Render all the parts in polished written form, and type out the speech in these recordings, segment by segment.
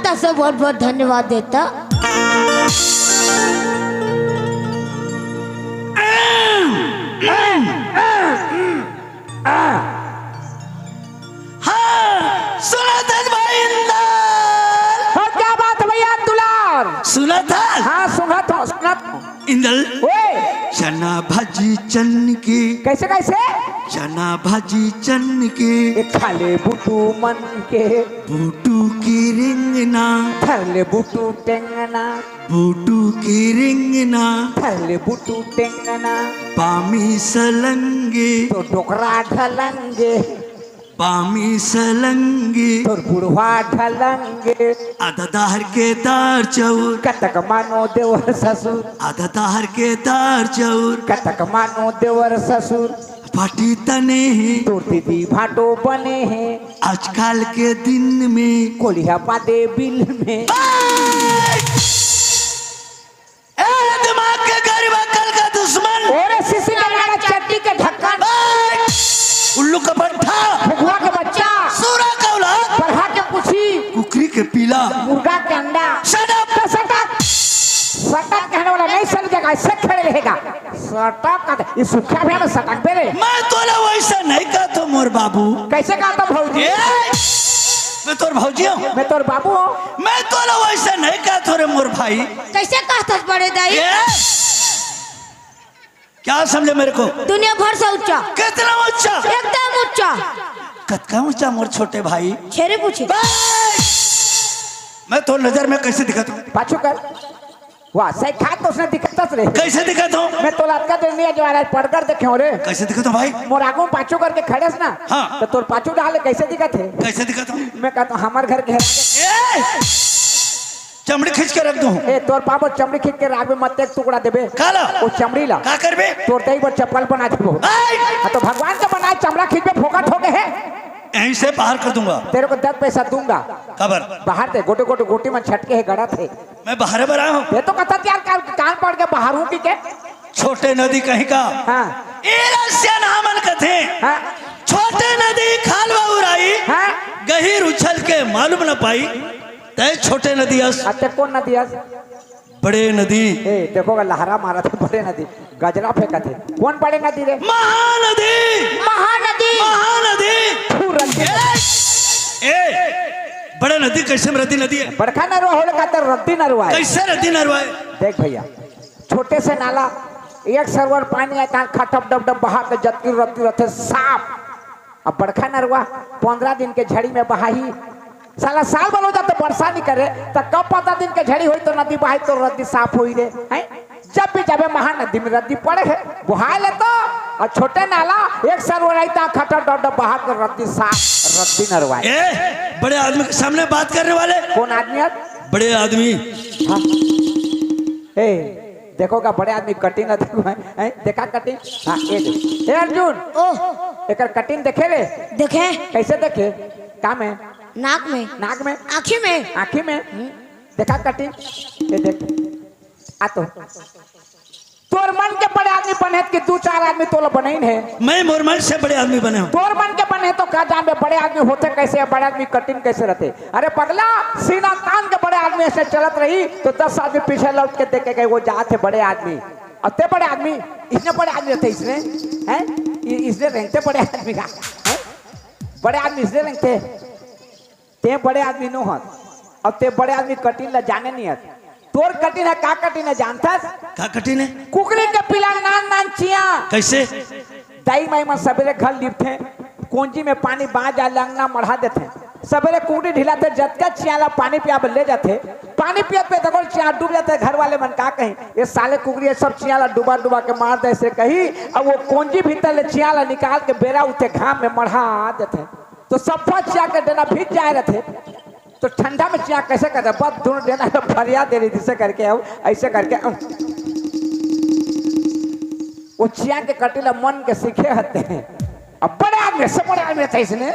माता से बहुत बहुत धन्यवाद देता। सुना था भाई हाँ, क्या बात है भैया दुलार? सुना था। हाँ सुना था इंदल ओए चना भाजी चन्न के कैसे कैसे चना भाजी चन्न के खाले बुटू मन के बूटू की रिंगना थरले बुटू टेंगना बूटू की रिंगना थरले बुटू टेंगना पामी सलंगे तो डोकरा ढलंगे पामी सलंगे तो बुढ़वा ढलंगे आधा दाहर के दार चौर कतक मानो देवर ससुर आधा दाहर के दार चौर कतक मानो देवर ससुर फाटी तने हैं तो दीदी भाटो बने हैं आजकल के दिन में कोलिया पादे बिल में दिमाग के गरीब अकल का दुश्मन और सीसी लगाना चट्टी के ढक्कन उल्लू का पट्टा भगवा के बच्चा सूरा का औलाद बढ़ा के पूछी कुकरी के पीला मुर्गा के अंडा शटअप सटक सटक कहने वाला नहीं समझेगा ऐसे खड़े रहेगा सटक ये सूखा भी है सटक बेरे मैं तोला वैसा नहीं कहा तो मोर बाबू कैसे कहा था भौजी मैं तोर भौजी हूँ मैं तोर बाबू हूँ मैं तोला वैसा नहीं कहा थोरे मोर भाई कैसे कहता बड़े दाई? क्या समझे मेरे को? दुनिया भर से ऊंचा। कितना ऊंचा? एकदम ऊंचा। कतका ऊंचा मोर छोटे भाई? छेरे पूछे। मैं तो नजर में कैसे दिखाता हूँ? पाछू कर वाह सही खा तो उसने दिखता रे कैसे दिखाता हूँ? मैं तो लात का नहीं जो आ रहा है पढ़कर देखे हो रे कैसे दिखाता हूँ भाई? मोर आगू पाछू करके खड़े ना हाँ। तो तोर पाछू डाले कैसे दिखत है? कैसे दिखाता हूँ? मैं कहता हूँ हमारे घर के चमड़ी खींच के रख दूँ ए तोर पापा चमड़ी खींच के राग में मत एक टुकड़ा देबे काला वो चमड़ी ला का करबे तोर दही पर चप्पल बना देबो तो भगवान का बनाए चमड़ा खींच में फोकट हो गए है यहीं से बाहर कर दूंगा तेरे को 10 पैसा दूंगा खबर बाहर थे गोटे गोटे गोटी में छटके है गड़ा थे मैं बाहर बना हूँ ये तो कहता यार कान पड़ के बाहर हूँ की के छोटे नदी कहीं का हाँ नामन कथे हाँ छोटे नदी खालवा उड़ाई हाँ गहीर उछल के मालूम न पाई तय छोटे नदी अस अते कौन नदी है बड़े नदी ए देखोगा लहरा मारा था बड़े नदी गजरा फेंका थे कौन बड़े नदी रे महानदी महानदी महानदी ए बड़े नदी कैसे रद्दी नदी है बड़का नरवा होले का रद्दी नरवा है कैसे रद्दी नरवा है देख भैया छोटे से नाला एक सरवर पानी आता खटप डब डब बहा के जतकी रत्ती रहते साफ अब बड़का नरवा 15 दिन के झड़ी में बहाई साला साल भर हो जाते वर्षा नहीं करे तो कब 15 दिन के झड़ी हुई तो नदी बहाई तो रद्दी साफ हुई रे हैं जब भी जाबे महानदी में रद्दी पड़े है बुहा ले तो और छोटे नाला एक सरवर आता खटप डब डब बहा के रद्दी साफ रद्दी नरवा ए बड़े आदमी के सामने बात करने वाले कौन आदमी है बड़े आदमी हाँ। ए देखोगा बड़े आदमी कटिंग है देखा कटिंग हाँ ए अर्जुन ओह एक कटिंग देखे रे देखे कैसे देखे का में नाक में आँखी में आँखी में देखा कटिंग ये देख आ तो तोर मन के बड़े आदमी बने कि 2-4 आदमी तोला बने है मैं मोरमन से बड़े आदमी बने हूँ तोर मन के बने तो क्या जान बड़े आदमी होते कैसे बड़े आदमी कटिंग कैसे रहते अरे पगला सीना तान के बड़े आदमी ऐसे चलत रही तो 10 आदमी पीछे लौट के देखे गए वो जाते बड़े आदमी और ते बड़े आदमी इसने बड़े आदमी रहते इसने हैं इसने रेंगते बड़े आदमी का बड़े आदमी इसने रेंगते ते बड़े आदमी नो हत और ते बड़े आदमी कटिंग ला जाने नहीं हत तोर कटिंग है का कटिंग है जानथस का कठिन है कुकड़ी के पिला नान चिया कैसे दाई माई में सवेरे घर लिपते कोंजी में पानी बाँच जा लंगना मढ़ा देते सवेरे कुकड़ी ढिलाते जतका चियाला पानी पिया ले जाते पानी पिया पे देखो चिया डूब जाते घर वाले मन का कहीं ये साले कुकड़ी सब चियाला डुबा डुबा के मार दे ऐसे कही अब वो कोंजी भीतर ले चियाला निकाल के बेरा उठे घाम में मढ़ा देते तो सब चिया के देना भीज जाए रहते तो ठंडा में चिया कैसे करते बस दोनों देना फरिया दे रही जिसे करके अब ऐसे करके वो चिया के कटीला मन के सीखे हते हैं अब बड़े आदमी से बड़े आदमी थे इसने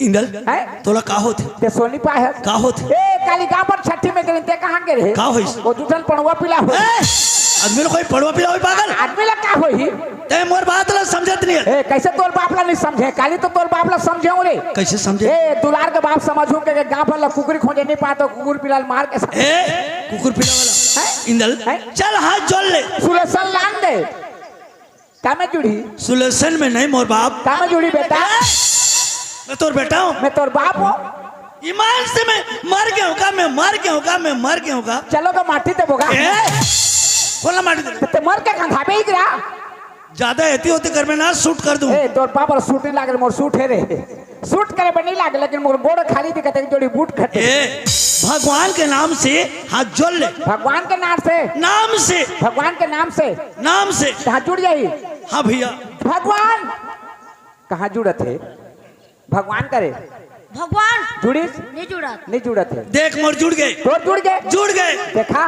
इंदल है तोला का होते ते सोनी पा है का होते ए काली गांव पर छठी में गिरते ते कहां के रहे का होई वो दूठन पणवा पिला हो आदमी कोई पड़वा पिला होई पागल आदमी ला का होई ते मोर बात ला समझत नहीं है। ए कैसे तोर बाप ला नहीं समझे काली तो तोर बाप ला समझे रे कैसे समझे? ए दुलार के बाप समझू के गांव पर ला कुकुरी खोजे नहीं पातो कुकुर पिलाल मार के ए कुकुर पिला वाला इंदल चल हाथ जोड़ ले। सुलेशन लान दे कामे जुड़ी सुलेशन में नहीं मोर बाप। कामे जुड़ी बेटा मैं तोर बेटा हूँ। मैं तोर बाप हूँ। ईमान से मैं मर गया हूँ का मैं मर गया हूँ का मैं मर गया हूँ का। चलो तो माटी ते बोगा बोला माटी दे ते मर के खंगाबे ही गिरा ज्यादा ऐती होती कर में ना शूट कर दूं। ए तोर पापा सूट नहीं लागे मोर सूट है रे सूट करे पर नहीं लागे लेकिन मोर गोड़ खाली दिखते है जोड़ी बूट खटे ए भगवान के नाम से हाथ जोड़ ले। भगवान के नाम से भगवान के नाम से हाथ जुड़ जाई। हाँ भैया भगवान कहाँ जुड़त है भगवान करे भगवान जुड़ी नहीं जुड़त है देख मोर जुड़ गए जुड़ गए देखा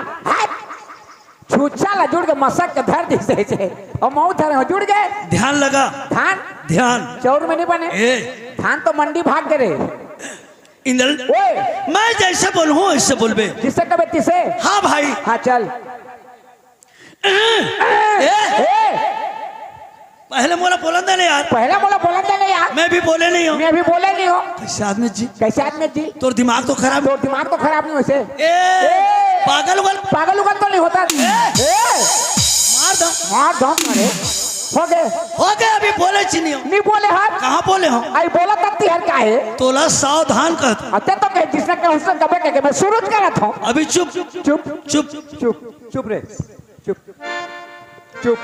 छूछा ला जुड़ के मसक के धर दी से और मऊ धरे जुड़ गए। ध्यान लगा ध्यान चौर में नहीं बने धान तो मंडी भाग गए इंदल मैं जैसे बोलूं ऐसे बोलबे जिससे कबे तिसे। हाँ भाई हाँ चल पहले मोला बोला था नहीं यार मैं भी बोले नहीं हूँ। कैसे आदमी जी तोर दिमाग तो खराब नहीं वैसे पागल उगल तो नहीं होता मार दो अरे हो गए अभी बोले चीनी नहीं बोले हाथ कहाँ बोले हो आई बोला तब यार क्या है तोला सावधान कहता अते तो कहे जिसने कहा उसने कबे कहे मैं शुरू कर रहा था अभी चुप रे चुप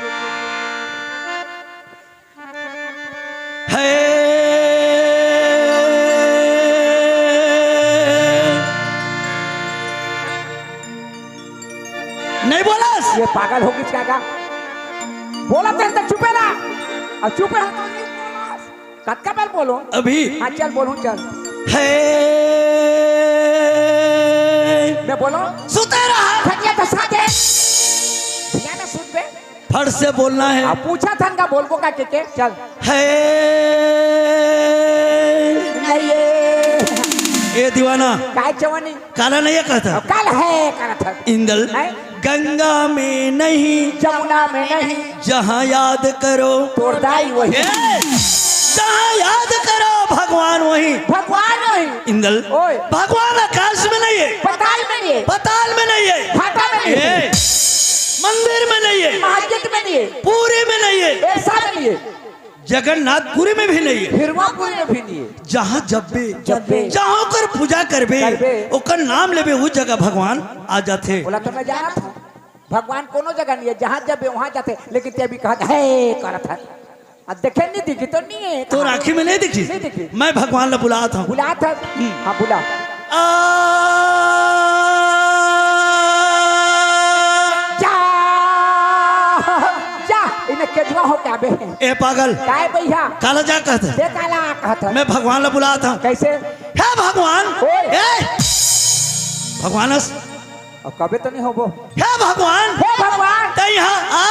है नहीं बोला ये पागल होगी क्या बोला तो चुपे ना और चुपे हो तो नहीं कत्का बेल बोलो अभी हाँ चल बोलूं चल है मैं बोलो सुते रहा थकिया तो साथे भैया ना सुन बे फट से बोलना है। अब पूछा था इनका बोल को का के चल है ये दीवाना काय चवनी काला नहीं है कहता काल है करा था इंदल गंगा में नहीं जमुना में नहीं जहाँ याद करो तोड़दाई वही जहाँ याद करो भगवान वही इंदल भगवान आकाश में नहीं है पताल में नहीं है फाटा में नहीं है मंदिर में नहीं है मस्जिद में नहीं है पूरी में नहीं है ऐसा नहीं है जगन्नाथपुरी में भी नहीं है हिरवापुरी में भी नहीं है जहाँ जब्बे जहाँ कर पूजा करबे ओकर नाम लेबे उस जगह भगवान आ जाते। बोला तो मैं जाना था भगवान कोनो जगह नहीं है जहाँ जब वहाँ जाते लेकिन ते भी कहा है करा था अब देखे नहीं दिखी तो नहीं है तो आँखी में नहीं दिखी मैं भगवान ने बुलाया था हाँ बुला केजुआ हो क्या बे ए पागल काय भैया काला जा कहता दे काला कहता मैं भगवान ने बुलाया था कैसे है भगवान भगवान अब कबे तो नहीं होबो है भगवान ते यहाँ आ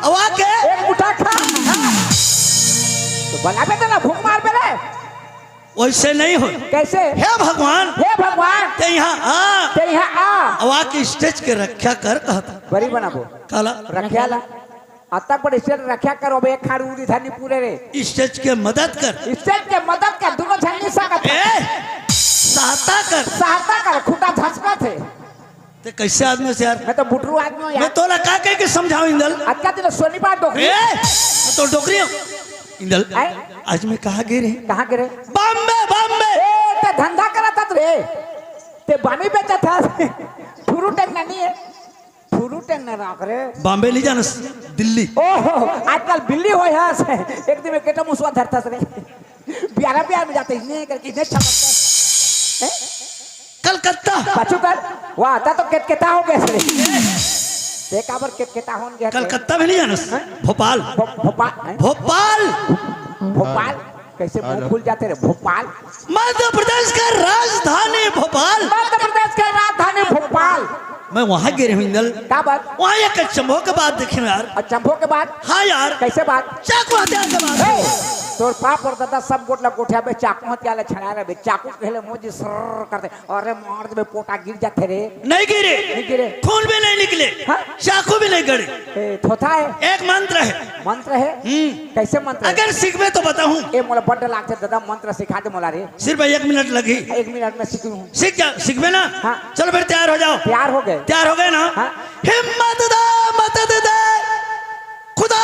आवा के एक मुठा खा तो बलाबे तो ना भूख मार बे रे वैसे नहीं हो कैसे है भगवान ते यहाँ आ आवा के स्टेज के रक्षा कर कहता बड़ी बनाबो काला रखिया ला अतक पर स्टेज रखा करो बे खारू उड़ी धनी पूरे रे स्टेज के मदद कर दोनों झन्नी सकत सहायता कर खुटा धसका थे ते कैसे आदमी से यार मैं तो बुटरू आदमी हूं यार मैं तोला का कह के समझाऊं इंदल अच्छा दिन सोनी बात डोकरी मैं तो डोकरी हूं इंदल आज मैं कहाँ गिरे बॉम्बे ते धंधा करा था रे ते बामी बेचा था फुरू टेकना नहीं है फुरू टेकना राख रे बॉम्बे ले जाना दिल्ली ओहो आजकल बिल्ली हो यहाँ एक दिन में केटा मुसवा धरता रे प्यार में जाते इतने करके इतने छपकता कलकत्ता बच्चों कर वाह ता तो केटकेटा हो गए रे देखा पर केटकेटा होन गया कलकत्ता में नहीं जाना भोपाल कैसे मुंह खुल जाते रे भोपाल मध्य प्रदेश का राजधानी भोपाल मैं वहाँ गिरे हूँ इंदल क्या बात वहाँ एक चंबो के बाद देखे यार चंबो के बाद हाँ यार कैसे बात चाकू हथियार के बाद तोर पाप और दादा सब गोटला गोठिया बे चाकू मत याले छड़ा रे चाकू कहले मोजी सर करते अरे मार दे पोटा गिर जाते रे नहीं गिरे नहीं गिरे खून भी नहीं निकले हाँ? चाकू भी नहीं गड़े ए थोथा है एक मंत्र है मंत्र है कैसे मंत्र अगर सीखबे तो बताऊं ए मोला बड्ड लागते दादा मंत्र सिखा दे मोला रे सिर्फ 1 मिनट लगी 1 मिनट में सीखूं सीख जा सीखबे ना हाँ। चलो फिर तैयार हो जाओ तैयार हो गए तैयार हो गए ना हाँ। हिम्मत दे मदद दे खुदा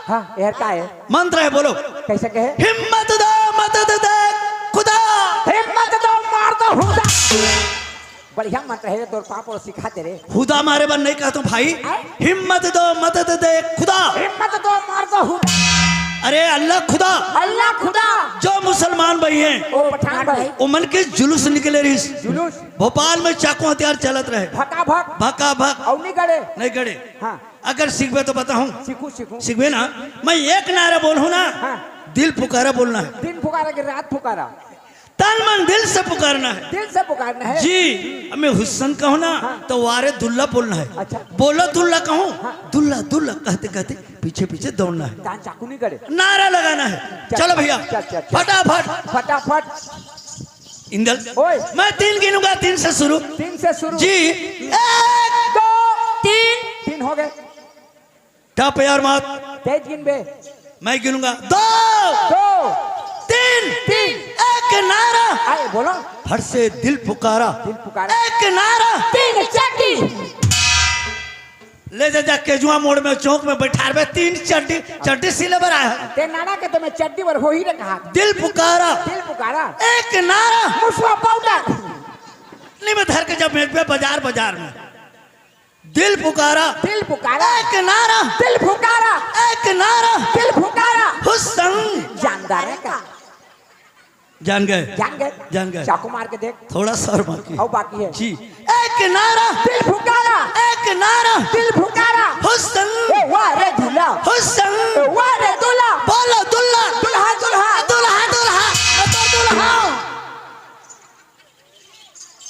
हां यार का है मंत्र है बोलो कैसे कहे हिम्मत दे मदद दे खुदा हिम्मत दो मार दो हुदा बढ़िया मंत्र है तोर पाप और सिखाते रे खुदा मारे बन नहीं कहता भाई हिम्मत दो मदद दे खुदा हिम्मत दो मार दो हुदा अरे अल्लाह खुदा अल्लाह खुदा जो मुसलमान भाई हैं ओ पठान भाई उमन के जुलूस निकले रही जुलूस भोपाल में चाकू हथियार चलत रहे भका भक भका भक और नहीं गड़े नहीं गड़े हाँ अगर सीखबे तो बताऊं सीखू सीखू सीखबे ना मैं एक नारा बोलूं ना हाँ। दिल पुकारा बोलना है दिन पुकारा कि रात पुकारा तन मन दिल से पुकारना है दिल से पुकारना है जी मैं हुस्न कहूँ ना तो वारे दुल्ला बोलना है अच्छा। बोलो दुल्ला कहूँ दुल्ला दुल्ला कहते कहते पीछे पीछे दौड़ना है कान चाकू नहीं गड़े नारा लगाना है चलो भैया फटाफट फटाफट इंदल ओए मैं 3 गिनूंगा 3 से शुरू 3 से शुरू जी 1 2 3 हो गए टप यार मत तेज गिन बे मैं गिनूंगा 2 2 3 3 एक नारा आए बोलो फट से दिल पुकारा एक नारा 3 चट्टी ले जा केजुआ मोड़ में चौक में बैठा रहे 3 चड्डी चड्डी सिले पर आया ते नाना के तो मैं चट्टी पर हो ही रे कहा दिल पुकारा एक नारा मुसवा पाउडर नहीं मैं धर के जब मेज पे बाजार में दिल पुकारा एक नारा दिल पुकारा एक नारा दिल पुकारा हुस्न जानदार है का जान गए चाकू मार के देख थोड़ा सर बाकी और बाकी है जी एक नारा दिल पुकारा एक नारा दिल पुकारा हुस्न वाह रे दूल्हा हुस्न वाह रे दूल्हा बोलो दुल्ला दुल्हा दुल्हा दुल्हा दुल्हा दुल्हा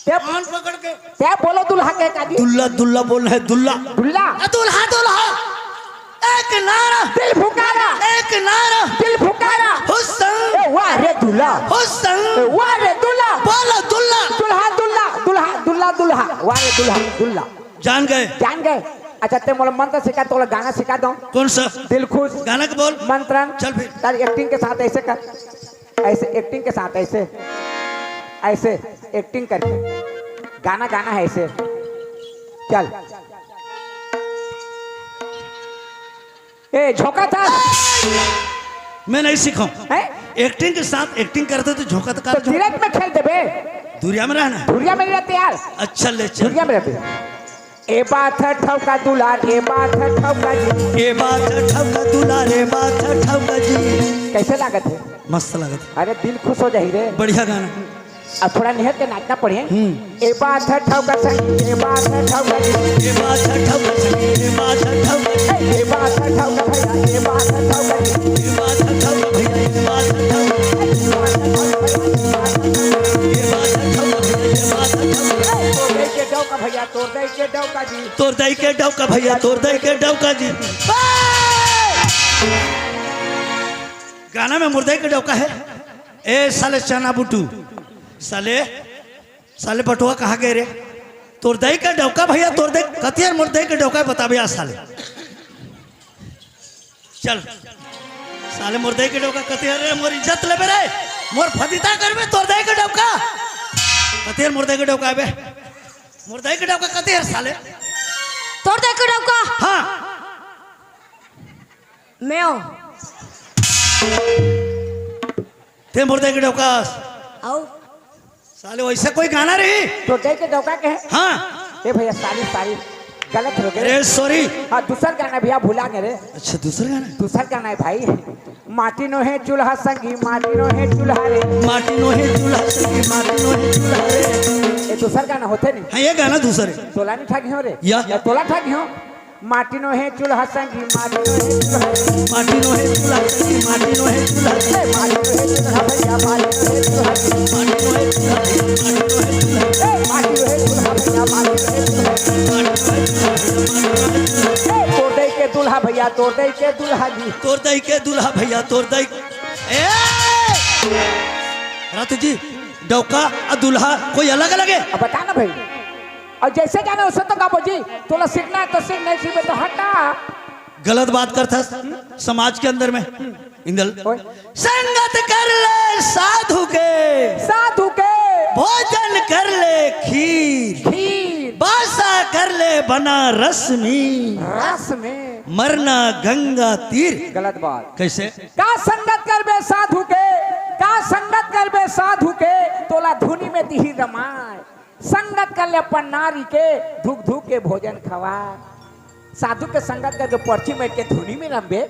ते पकड़ के ते बोलो दुल्हा के काजी दुल्ला दुल्ला बोलना है दुल्ला दुल्हा दुल्हा दुल्हा एक नारा दिल पुकारा एक नारा दिल पुकारा हुस्न वाह रे दूल्हा हुस्न वाह रे दूल्हा बोलो दुल्ला दुल्हा दुल्हा दुल्हा दुल्हा दुल्हा वाह रे दूल्हा दुल्हा जान गए अच्छा ते मोला मंत्र सिखा तो गाना सिखा दो कौन सा दिल खुश गाना के बोल मंत्रन चल फिर तारी एक्टिंग के साथ ऐसे कर ऐसे एक्टिंग के साथ ऐसे ऐसे एक्टिंग करके गाना गाना है ऐसे चल ए झोंका था मैं नहीं सीखा है एक्टिंग के साथ एक्टिंग करते तो झोंका तो कर डायरेक्ट में खेल दे बे दुनिया में रहना दुनिया में रहते यार अच्छा ले चल दुनिया में रहते ए बात ठौका दुलार ए बात ठौका जी ए बात ठौका दुलार ए बात ठौका जी कैसे लागत है मस्त लागत अरे दिल खुश हो जाही रे बढ़िया गाना अब थोड़ा निहर के नाचना पड़े ए बात ठौका संग ए बात ठौका जी ए बात ठौका ए बात ठौका ए बात ठौका भैया ए बात ठौका जी ए बात ठौका भैया ए बात ठौका ए बात ठौका तोर दई के डौका भैया तोर दई के डौका जी तोर दई के डौका भैया तोर दई के डौका जी गाना में मुर्दई के डौका है ए साले चना बुटू साले बटुआ कहाँ गए रे तोर दई के डौका भैया तोर दई कतियार मुर्दई के डौका बता भैया साले चल साले मुर्दई के डौका कतियार रे मोर इज्जत लेबे रे मोर फदिता करबे तोर दई के डौका कतियार मुर्दई के डौका बे मुर्दई के डौका कतियार साले तोड़ दे के डौका हाँ मैं ते मुर्दई के डौका आओ साले वैसे कोई गाना रही तोर दई के डौका के है हाँ ए भैया सारी गलत हो गए अरे सॉरी हाँ दूसर गाना भैया भुला गए रे अच्छा दूसरा गाना दूसर गाना है भाई माटी नो है चूल्हा संगी माटी नो है चूल्हा रे माटी नो है चूल्हा संगी माटी नो है चूल्हा रे ये दूसर गाना होते नहीं हाँ ये गाना दूसरे तोला नहीं ठगी हो रे या तोला ठगी हो माटी नो है चूल्हा संगी माटी नो है चूल्हा रे माटी नो है चूल्हा संगी माटी नो है चूल्हा रे माटी नो है चूल्हा भैया माटी नो है चूल्हा माटी नो है चूल्हा माटी नो है चूल्हा भैया माटी नो है चूल्हा तोर दई के दूल्हा भैया तोर दई के दूल्हा जी तोर दई के दूल्हा भैया तोर दई रातू जी डौका और दुल्हा कोई अलग अलग है? अब बता ना भाई, और जैसे जाना उससे तो काबू जी, तोला सीखना है तो सीख, नहीं सीखे तो हटा। गलत बात करता समाज के अंदर में इंदल। ओए। संगत कर ले साधु के, साधु के भोजन कर ले खीर, खीर बासा कर ले बनारस में, रस में मरना गंगा तीर। गलत बात। कैसे? का संगत करबे साधु के, का संगत करबे साधु के, तोला धुनी में दिही रमाय। संगत कर ले अपन नारी के, धुक धुक के भोजन खवा। साधु के संगत करके पर्ची में के धुनी में रंबे,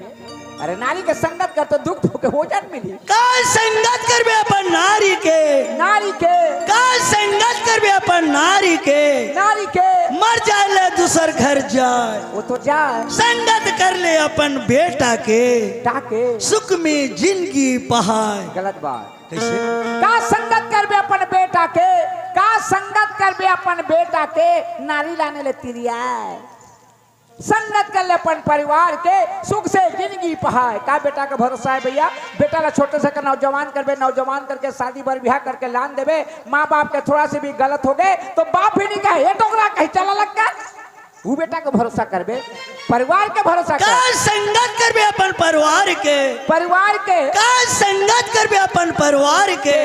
अरे नारी के संगत कर तो दुख धुक के भोजन मिली। का संगत करबे अपन नारी के, नारी के का संगत करबे अपन नारी के, नारी के मर जाए ले दूसर घर जाए। वो तो जाए। संगत कर ले अपन बेटा के, टाके सुख में जिंदगी पहाए। गलत बात। कैसे? का संगत करबे अपन बेटा के, का संगत करबे अपन बेटा के, नारी लाने ले तिरिया। संगत कर ले अपन परिवार के, सुख से जिंदगी पहाए। का बेटा का भरोसा है भैया, बेटा ला छोटे से नौजवान करबे, नौजवान करके शादी बर ब्याह करके लान देवे। माँ बाप के थोड़ा से भी गलत हो गए तो बाप भी नहीं कहे ये टोकरा कहीं चला लग गया। वो बेटा का भरोसा करबे, परिवार के भरोसा का कर। संगत करबे अपन परिवार के, परिवार के का संगत करबे अपन परिवार के,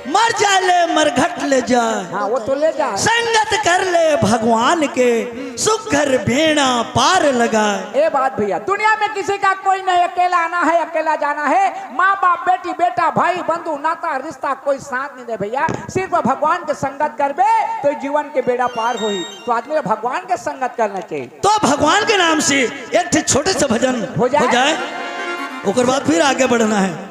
मर जाए ले मरघट ले जाए। हाँ वो तो ले जाए। संगत कर ले भगवान के, सुख घर भेड़ा पार लगाए। ये बात भैया, दुनिया में किसी का कोई नहीं, अकेला आना है अकेला जाना है। माँ बाप बेटी बेटा भाई बंधु नाता रिश्ता कोई साथ नहीं दे भैया। सिर्फ भगवान के संगत करबे तो जीवन के बेड़ा पार होई। तो आदमी भगवान के संगत करना चाहिए। तो भगवान के नाम से एक छोटे से भजन हो जाए। उसके बाद फिर आगे बढ़ना है।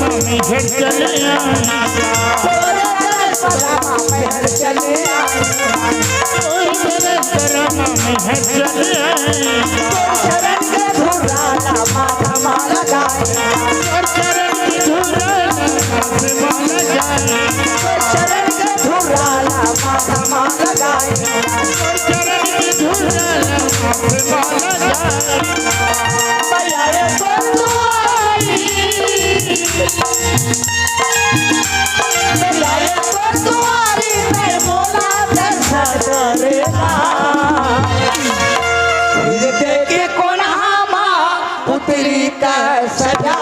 में है चले तोरे करम में हर चले तेरे करम में है चले चरण के धुराला माथा माला गाए चरण की धुराला माला जाए चरण के धुराला माथा माला गाए चरण की धुराला माला जाए मैया रे बंदुआरी मैया रे बंदुआरी मैं मोला दर्शन करेगा फिर देखे कोन्हामा पुतली का सजा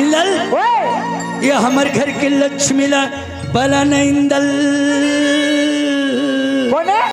इल्लल ये हमारे घर के लक्ष्मी ला बला नहीं इंदल